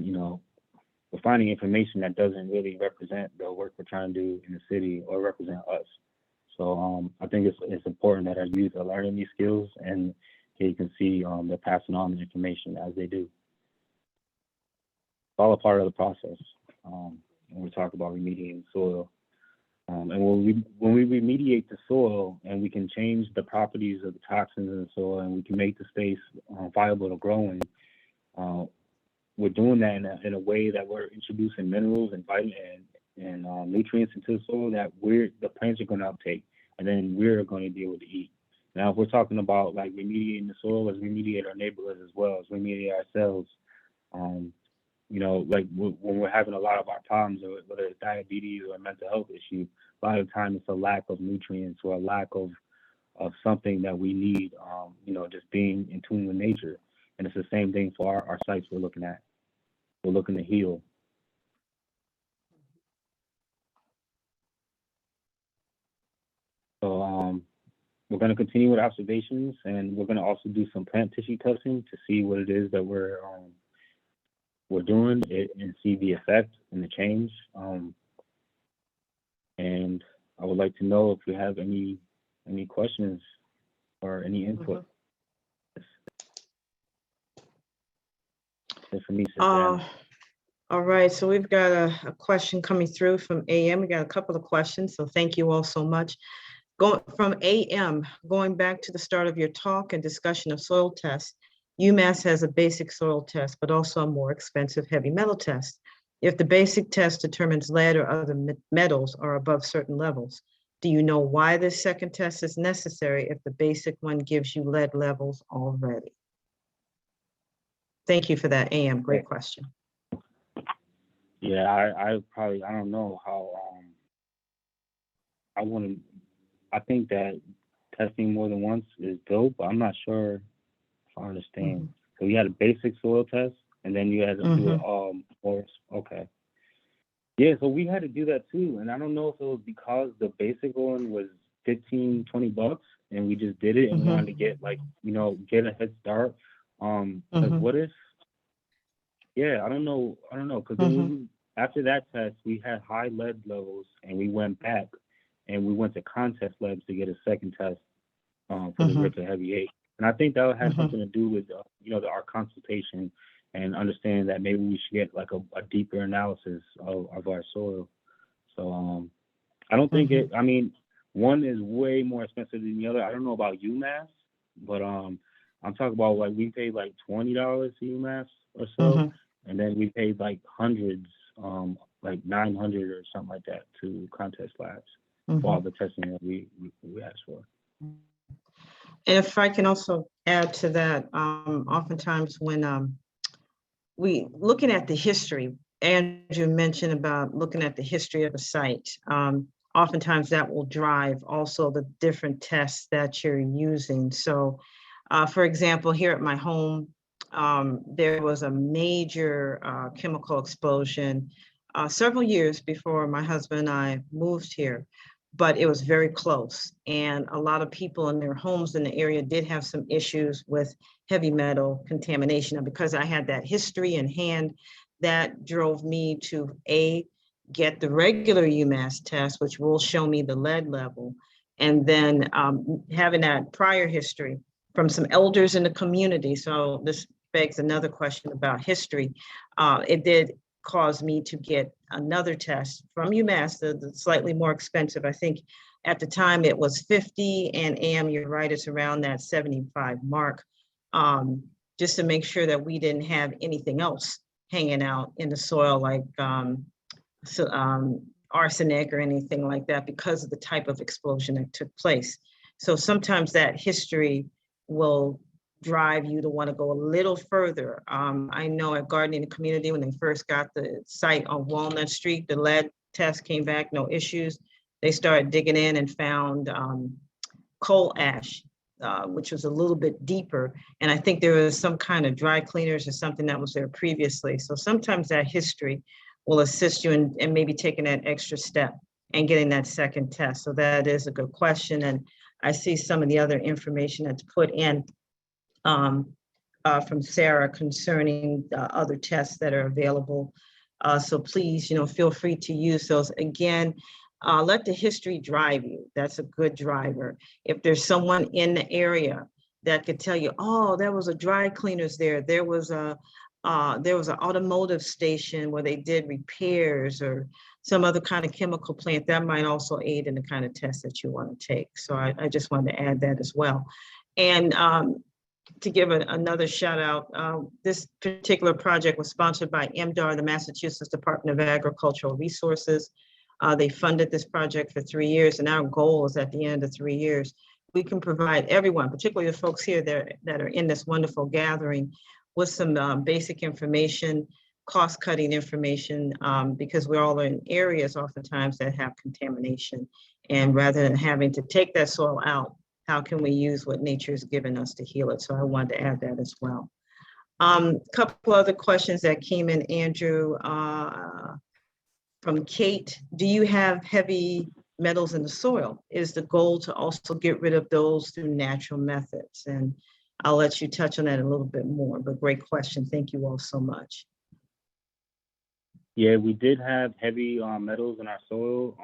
information that doesn't really represent the work we're trying to do in the city or represent us. So I think it's important that our youth are learning these skills, and here you can see they're passing on the information as they do. It's all a part of the process when we talk about remediating soil. And when we remediate the soil and we can change the properties of the toxins in the soil and we can make the space viable to grow in, we're doing that in a way that we're introducing minerals and vitamins and nutrients into the soil that the plants are going to uptake, and then we're going to be able to eat. Now, if we're talking about like remediating the soil, let's remediate our neighborhoods as well as remediate ourselves. Like when we're having a lot of our problems, whether it's diabetes or a mental health issue, a lot of the time it's a lack of nutrients or a lack of something that we need, just being in tune with nature. And it's the same thing for our sites we're looking at. We're looking to heal. So we're going to continue with observations, and we're going to also do some plant tissue testing to see what it is that we're doing and see the effect and the change. And I would like to know if we have any questions or any input. For me, all right, so we've got a question coming through from AM. We got a couple of questions, so thank you all so much. From AM, going back to the start of your talk and discussion of soil tests, UMass has a basic soil test, but also a more expensive heavy metal test. If the basic test determines lead or other metals are above certain levels, do you know why this second test is necessary if the basic one gives you lead levels already? Thank you for that, AM. Great question. Yeah, I don't know how. I think that testing more than once is dope, but I'm not sure if I understand. So you had a basic soil test, and then you had to do it okay. Yeah, so we had to do that too, and I don't know if it was because the basic one was $15-20, and we just did it and wanted to get get a head start. Because what if? Yeah, I don't know, because after that test, we had high lead levels, and we went back, and we went to contest labs to get a second test for the Richter Heavy 8. And I think that had something to do with our consultation and understanding that maybe we should get like a deeper analysis of our soil. So I don't think it. I mean, one is way more expensive than the other. I don't know about UMass, but I'm talking about like we paid like $20 to UMass or so, and then we paid like hundreds, like 900 or something like that to contest labs for all the testing that we asked for. And if I can also add to that, oftentimes when we looking at the history, Andrew mentioned about looking at the history of a site. Oftentimes that will drive also the different tests that you're using. So for example, here at my home, there was a major chemical explosion several years before my husband and I moved here, but it was very close. And a lot of people in their homes in the area did have some issues with heavy metal contamination. And because I had that history in hand, that drove me to get the regular UMass test, which will show me the lead level. And then having that prior history from some elders in the community. So this begs another question about history. It did cause me to get another test from UMass, the slightly more expensive. I think at the time it was 50, and AM, you're right, it's around that 75 mark, just to make sure that we didn't have anything else hanging out in the soil like arsenic or anything like that because of the type of explosion that took place. So sometimes that history will drive you to want to go a little further. I know at Gardening Community, when they first got the site on Walnut Street, the lead test came back, no issues. They started digging in and found coal ash, which was a little bit deeper. And I think there was some kind of dry cleaners or something that was there previously. So sometimes that history will assist you in maybe taking that extra step and getting that second test? So that is a good question. And I see some of the other information that's put in from Sarah concerning other tests that are available. So please, feel free to use those. Again, let the history drive you. That's a good driver. If there's someone in the area that could tell you, oh, there was a dry cleaners there. There was an automotive station where they did repairs, or some other kind of chemical plant, that might also aid in the kind of test that you want to take. So I just wanted to add that as well. And to give another shout out, this particular project was sponsored by MDAR, the Massachusetts Department of Agricultural Resources. They funded this project for 3 years, and our goal is at the end of 3 years, we can provide everyone, particularly the folks here that are in this wonderful gathering, with some basic information, cost-cutting information, because we're all in areas oftentimes that have contamination. And rather than having to take that soil out, how can we use what nature has given us to heal it? So I wanted to add that as well. Couple other questions that came in, Andrew, from Kate. Do you have heavy metals in the soil? Is the goal to also get rid of those through natural methods? And I'll let you touch on that a little bit more, but great question. Thank you all so much. Yeah, we did have heavy metals in our soil,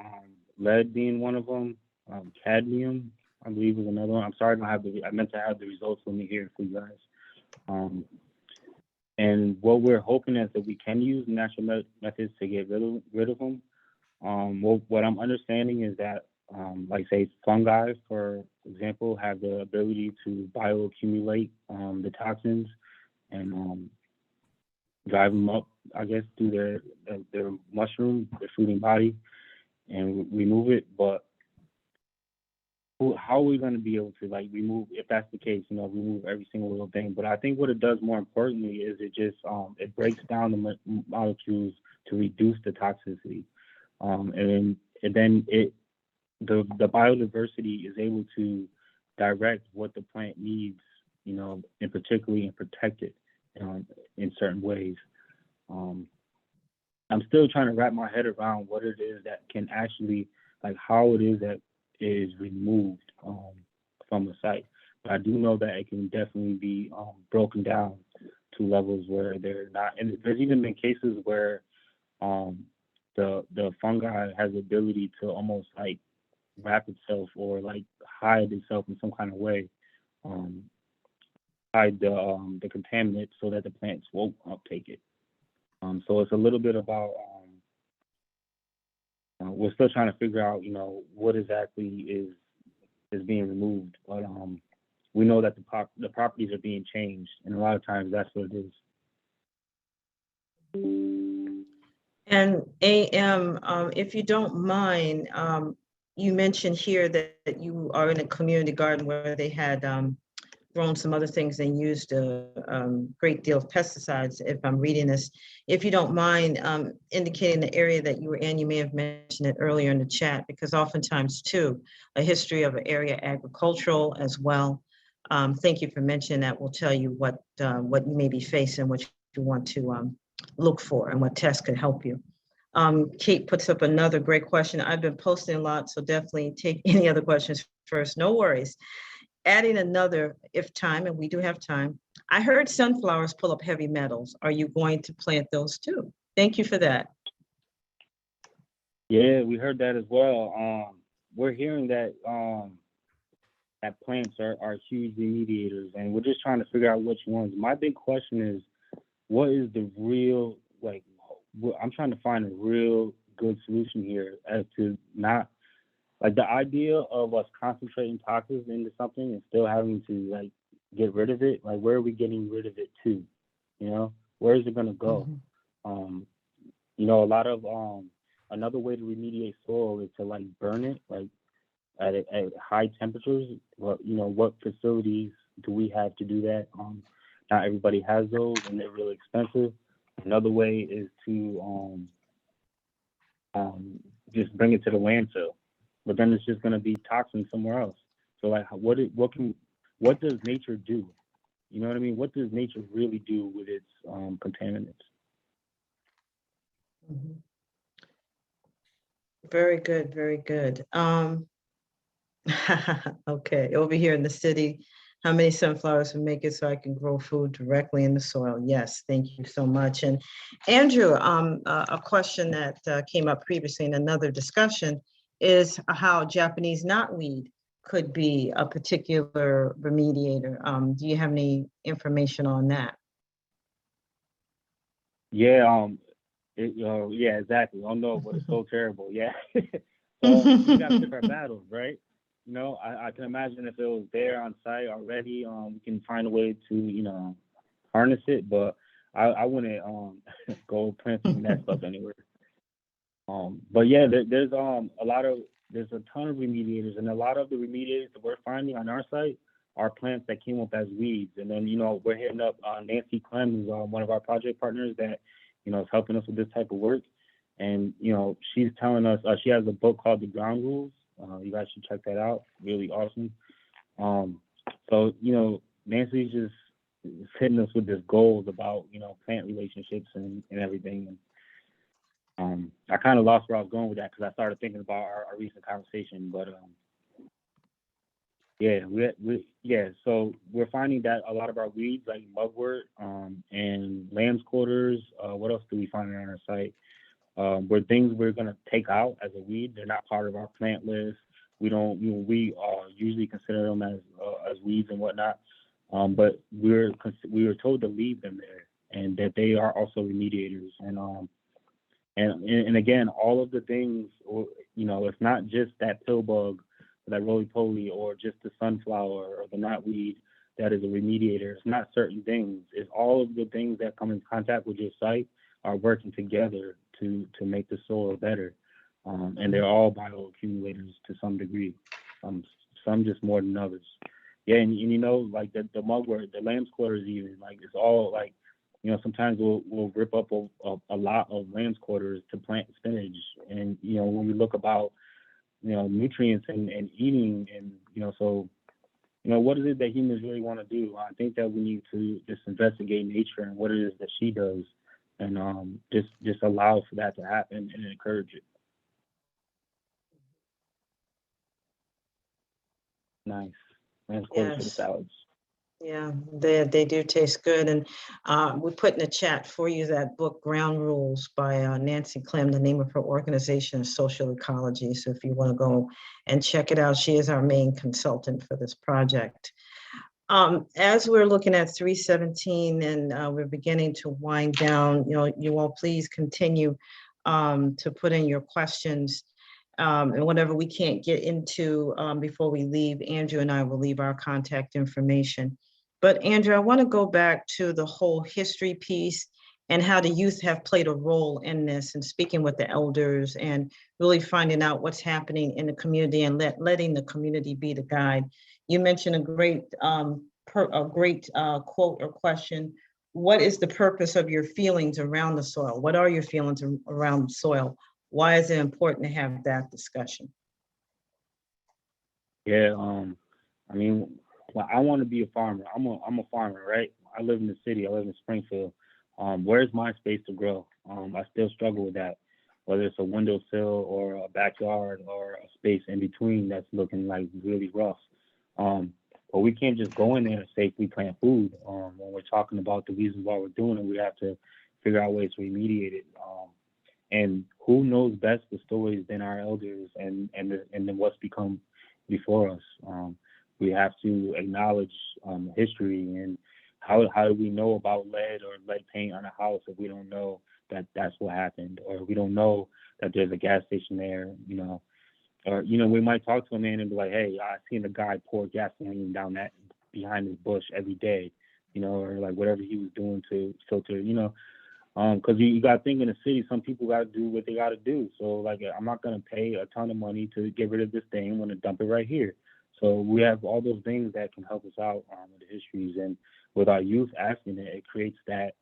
lead being one of them, cadmium, I believe, was another one. I'm sorry, I meant to have the results with me here for you guys. And what we're hoping is that we can use natural methods to get rid of them. What I'm understanding is that, like say fungi, for example, have the ability to bioaccumulate the toxins and drive them up, I guess, through their mushroom, their fruiting body, and remove it. But how are we going to be able to remove, if that's the case, remove every single little thing? But I think what it does more importantly is it just it breaks down the molecules to reduce the toxicity, and then the biodiversity is able to direct what the plant needs, and particularly and protect it in certain ways. I'm still trying to wrap my head around what it is that can actually, how it is that is removed from a site. But I do know that it can definitely be broken down to levels where they're not. And there's even been cases where the fungi has the ability to almost wrap itself or hide itself in some kind of way, hide the contaminant so that the plants won't uptake it. So it's a little bit about we're still trying to figure out, what exactly is being removed. But we know that the properties are being changed, and a lot of times that's what it is. And AM, if you don't mind, you mentioned here that you are in a community garden where they had grown some other things and used a great deal of pesticides, if I'm reading this. If you don't mind indicating the area that you were in, you may have mentioned it earlier in the chat, because oftentimes too, a history of an area agricultural as well. Thank you for mentioning that. We'll tell you what you may be facing, what you want to look for, and what tests could help you. Kate puts up another great question. I've been posting a lot, so definitely take any other questions first. No worries. Adding another, if time, and we do have time. I heard sunflowers pull up heavy metals. Are you going to plant those too? Thank you for that. Yeah, we heard that as well. We're hearing that that plants are huge remediators, and we're just trying to figure out which ones. My big question is, what is the real, I'm trying to find a real good solution here as to not, the idea of us concentrating toxins into something and still having to get rid of it. Where are we getting rid of it to? Where is it going to go? Mm-hmm. A lot of another way to remediate soil is to burn it at high temperatures. What facilities do we have to do that? Not everybody has those, and they're really expensive. Another way is to just bring it to the landfill, but then it's just going to be toxins somewhere else. So what does nature do? You know what I mean? What does nature really do with its contaminants? Mm-hmm. Very good, very good. Okay, over here in the city, how many sunflowers would make it so I can grow food directly in the soil? Yes, thank you so much. And Andrew, a question that came up previously in another discussion is how Japanese knotweed could be a particular remediator. Do you have any information on that? Yeah, yeah, exactly. Oh no, but it's so terrible. Yeah. So we got to pick our battles, right? You know, I can imagine if it was there on site already, we can find a way to, harness it, but I wouldn't go planting that stuff anywhere. But yeah, there's there's a ton of remediators, and a lot of the remediators that we're finding on our site are plants that came up as weeds. And then, we're hitting up Nancy Clem, who's one of our project partners that, is helping us with this type of work. And, she's telling us, she has a book called The Ground Rules. You guys should check that out. Really awesome. So, Nancy's just hitting us with this goals about, plant relationships and everything. And I kind of lost where I was going with that because I started thinking about our recent conversation. But yeah, so we're finding that a lot of our weeds, like mugwort and lamb's quarters, what else do we find on our site? Were things we're going to take out as a weed. They're not part of our plant list. We don't, we usually consider them as weeds and whatnot. But we were told to leave them there and that they are also remediators. And again, all of the things, it's not just that pill bug, that roly-poly, or just the sunflower or the knotweed that is a remediator. It's not certain things. It's all of the things that come in contact with your site are working together to make the soil better. And they're all bioaccumulators to some degree, some just more than others. Yeah, and like the mugwort, the lamb's quarters even, like it's all like, sometimes we'll rip up a lot of lamb's quarters to plant spinach. And, when we look about, nutrients and eating and, so, what is it that humans really want to do? I think that we need to just investigate nature and what it is that she does and just allow for that to happen and encourage it. Nice. Lamb's quarters for the salads. Yeah, they do taste good. And we put in the chat for you that book, Ground Rules by Nancy Clem. The name of her organization is Social Ecology. So if you want to go and check it out, she is our main consultant for this project. As we're looking at 317 and we're beginning to wind down, you all please continue to put in your questions. And whatever we can't get into before we leave, Andrew and I will leave our contact information. But Andrew, I want to go back to the whole history piece and how the youth have played a role in this and speaking with the elders and really finding out what's happening in the community and letting the community be the guide. You mentioned a great quote or question. What is the purpose of your feelings around the soil? What are your feelings around the soil? Why is it important to have that discussion? Yeah, I mean, well, I want to be a farmer. I'm a farmer, right? I live in the city. I live in Springfield. Where's my space to grow? I still struggle with that, whether it's a windowsill or a backyard or a space in between that's looking like really rough. But we can't just go in there and safely plant food. When we're talking about the reasons why we're doing it, we have to figure out ways to remediate it. And who knows best the stories than our elders and then what's become before us. We have to acknowledge history and how do we know about lead or lead paint on a house if we don't know that that's what happened, or we don't know that there's a gas station there, or we might talk to a man and be like, hey, I seen a guy pour gasoline down that behind his bush every day, or like whatever he was doing to filter, because you got to think in the city, some people got to do what they got to do. So like, I'm not going to pay a ton of money to get rid of this thing. I'm going to dump it right here. So we have all those things that can help us out with the histories, and with our youth asking it, it creates that,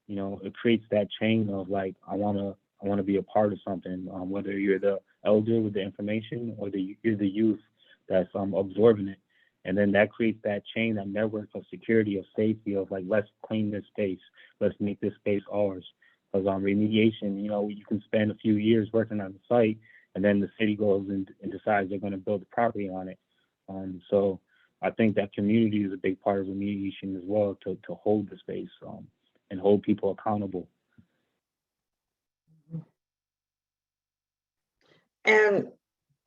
it creates that chain of like, I want to be a part of something, whether you're the elder with the information or you're the youth that's absorbing it. And then that creates that chain, that network of security, of safety, of like, let's clean this space. Let's make this space ours. Because on remediation, you can spend a few years working on the site and then the city goes and decides they're going to build the property on it. So I think that community is a big part of remediation as well, to hold the space and hold people accountable. And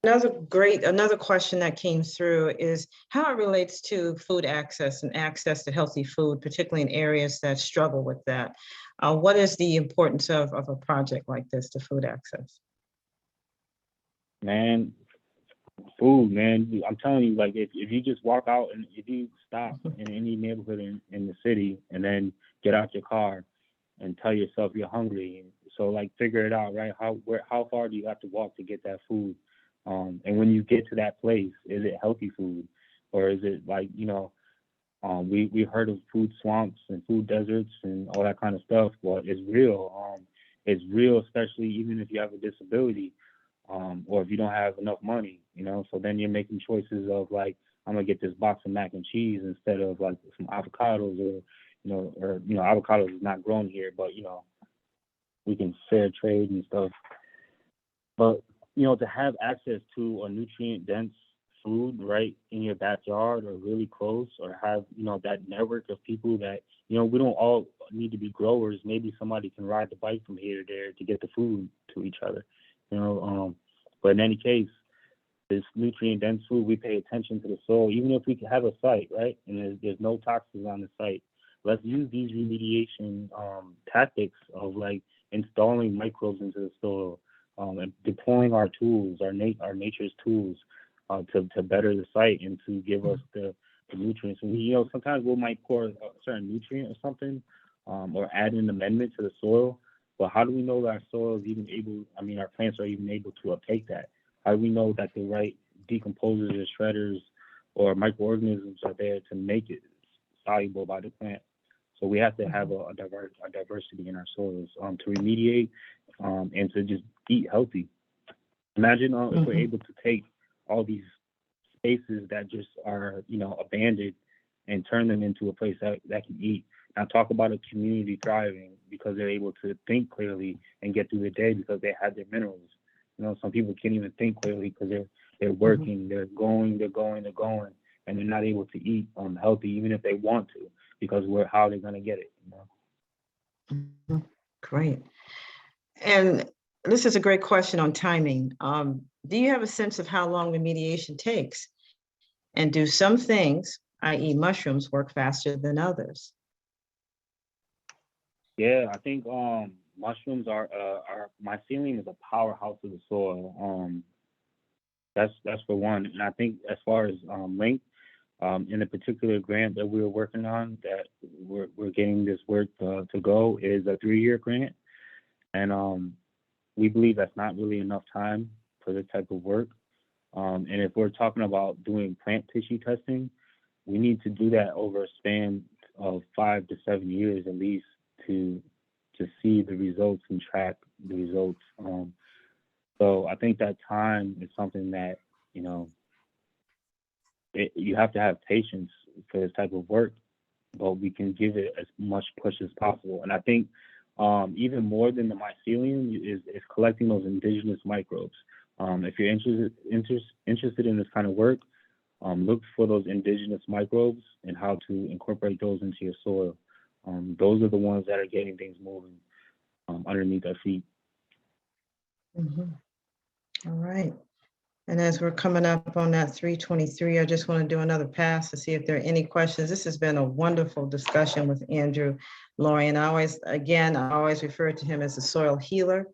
another question that came through is how it relates to food access and access to healthy food, particularly in areas that struggle with that. What is the importance of a project like this to food access? Man, food, man. I'm telling you, like if you just walk out and if you stop in any neighborhood in the city and then get out your car and tell yourself you're hungry. So like figure it out, right? How far do you have to walk to get that food? And when you get to that place, is it healthy food, or is it like, you know, we heard of food swamps and food deserts and all that kind of stuff. Well, it's real. It's real, especially even if you have a disability, or if you don't have enough money, you know. So then you're making choices of like, I'm gonna get this box of mac and cheese instead of like some avocados, or avocados is not grown here, but you know, we can fair trade and stuff. But you know, to have access to a nutrient-dense food right in your backyard or really close, or have, you know, that network of people that, you know, we don't all need to be growers. Maybe somebody can ride the bike from here to there to get the food to each other, you know. But in any case, this nutrient-dense food, we pay attention to the soil, even if we can have a site, right? And there's no toxins on the site. Let's use these remediation tactics of like installing microbes into the soil, and deploying our tools, our nature's tools, to better the site and to give us the nutrients. And you know, sometimes we might pour a certain nutrient or something, or add an amendment to the soil. But how do we know that our soil is even able? I mean, our plants are even able to uptake that? How do we know that the right decomposers or shredders or microorganisms are there to make it soluble by the plant? So we have to have a diversity in our soils to remediate, and to just eat healthy. Imagine if we're able to take all these spaces that just are, you know, abandoned and turn them into a place that can eat. Now talk about a community thriving because they're able to think clearly and get through the day because they have their minerals. You know, some people can't even think clearly because they're working, they're going, and they're not able to eat healthy even if they want to, because how they're gonna get it, you know? Great. And this is a great question on timing. Do you have a sense of how long remediation takes? And do some things, i.e. mushrooms, work faster than others? Yeah, I think mushrooms are mycelium is a powerhouse of the soil. That's for one. And I think as far as length, in a particular grant that we were working on, that we're getting this work to go, is a 3-year grant. And we believe that's not really enough time for this type of work. And if we're talking about doing plant tissue testing, we need to do that over a span of 5 to 7 years at least to see the results and track the results. So I think that time is something that, you know, you have to have patience for this type of work, but we can give it as much push as possible. And I think even more than the mycelium is collecting those indigenous microbes. If you're interested in this kind of work, look for those indigenous microbes and how to incorporate those into your soil. Those are the ones that are getting things moving underneath our feet. All right. And as we're coming up on that 3:23, I just want to do another pass to see if there are any questions. This has been a wonderful discussion with Andrew Laurian. I always refer to him as a soil healer.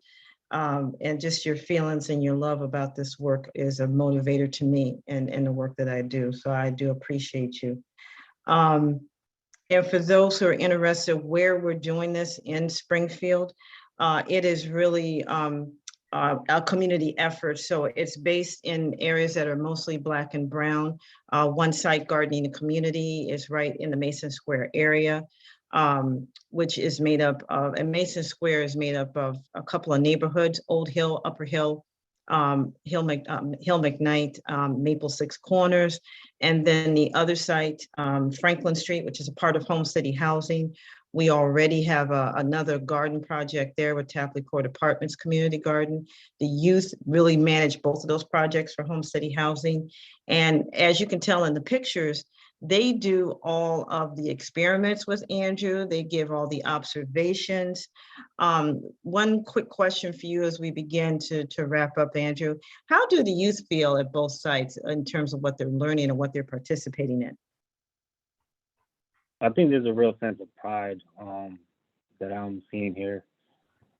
And just your feelings and your love about this work is a motivator to me in the work that I do. So I do appreciate you. And for those who are interested where we're doing this in Springfield, it is really a community effort. So it's based in areas that are mostly Black and brown. One site, Gardening the Community, is right in the Mason Square area, which is made up of, and Mason Square is made up of a couple of neighborhoods: Old Hill, Upper Hill, Hill McKnight, Maple Six Corners. And then the other site, Franklin Street, which is a part of Home City Housing, We already have another garden project there with Tapley Court Apartments Community Garden. The youth really manage both of those projects for Home City Housing. And as you can tell in the pictures, they do all of the experiments with Andrew. They give all the observations. One quick question for you as we begin to wrap up, Andrew. How do the youth feel at both sites in terms of what they're learning and what they're participating in? I think there's a real sense of pride that I'm seeing here,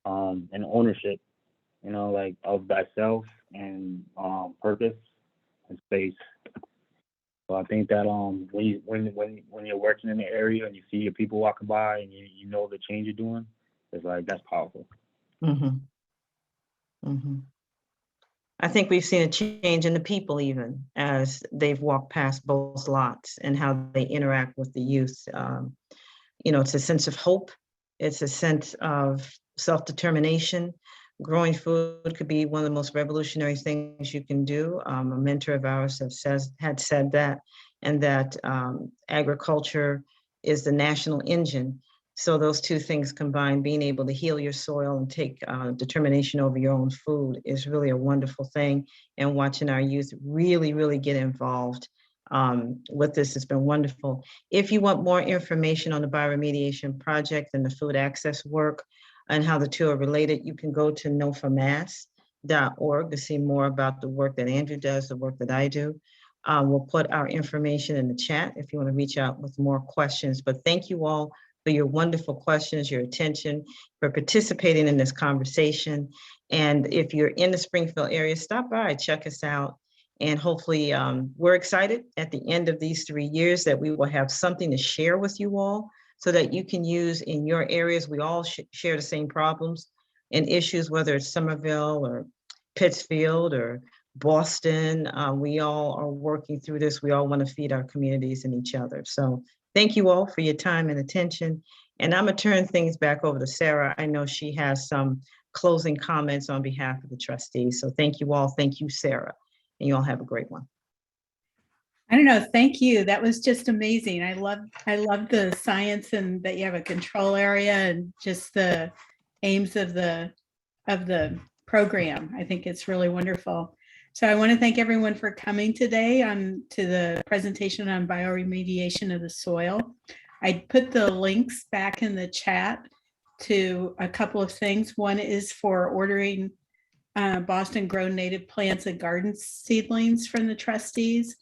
and ownership, you know, like of thyself and purpose and space. So I think that when you're working in the area and you see your people walking by and you know the change you're doing, it's like that's powerful. Mm-hmm. Mm-hmm. I think we've seen a change in the people even as they've walked past both lots and how they interact with the youth. You know, it's a sense of hope. It's a sense of self-determination. Growing food could be one of the most revolutionary things you can do. A mentor of ours had said that, and that agriculture is the national engine. So those two things combined, being able to heal your soil and take determination over your own food, is really a wonderful thing. And watching our youth really, really get involved with this has been wonderful. If you want more information on the bioremediation project and the food access work and how the two are related, you can go to nofamass.org to see more about the work that Andrew does, the work that I do. We'll put our information in the chat if you want to reach out with more questions. But thank you all for your wonderful questions, your attention, for participating in this conversation. And if you're in the Springfield area, stop by, check us out. And hopefully we're excited at the end of these 3 years that we will have something to share with you all so that you can use in your areas. We all share the same problems and issues, whether it's Somerville or Pittsfield or Boston. We all are working through this. We all want to feed our communities and each other. So thank you all for your time and attention. And I'm going to turn things back over to Sarah. I know she has some closing comments on behalf of the trustees. So thank you all. Thank you, Sarah. And you all have a great one. I don't know. Thank you. That was just amazing. I love the science and that you have a control area and just the aims of the program. I think it's really wonderful. So I want to thank everyone for coming today to the presentation on bioremediation of the soil. I put the links back in the chat to a couple of things. One is for ordering Boston grown native plants and garden seedlings from the trustees.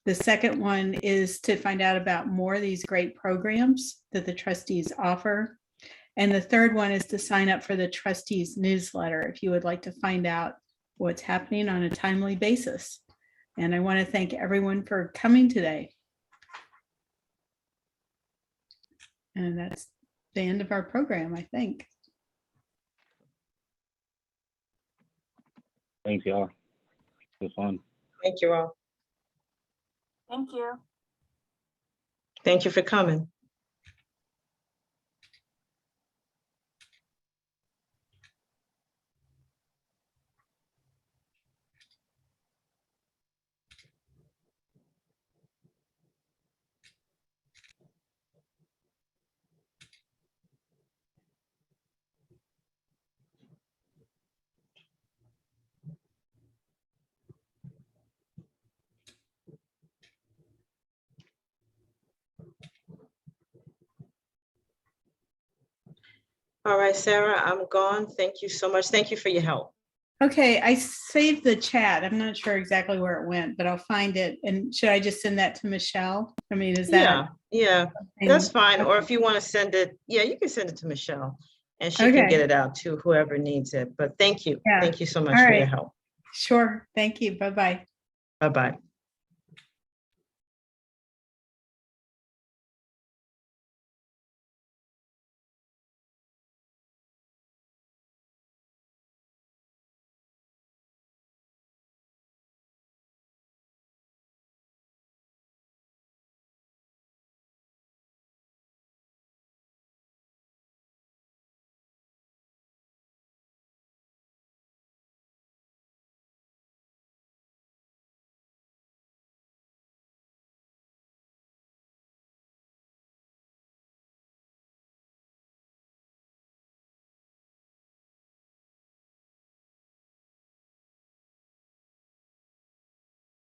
The second one is to find out about more of these great programs that the trustees offer. And the third one is to sign up for the trustees newsletter if you would like to find out what's happening on a timely basis. And I want to thank everyone for coming today. And that's the end of our program, I think. Thanks, y'all. It was fun. Thank you all. Thank you. Thank you for coming. All right, Sarah, I'm gone. Thank you so much. Thank you for your help. Okay, I saved the chat. I'm not sure exactly where it went, but I'll find it. And should I just send that to Michelle? I mean, is that? Yeah, that's fine. Or if you want to send it, yeah, you can send it to Michelle and she can get it out to whoever needs it. But thank you. Yeah. Thank you so much for your help. Sure. Thank you. Bye-bye. Bye-bye.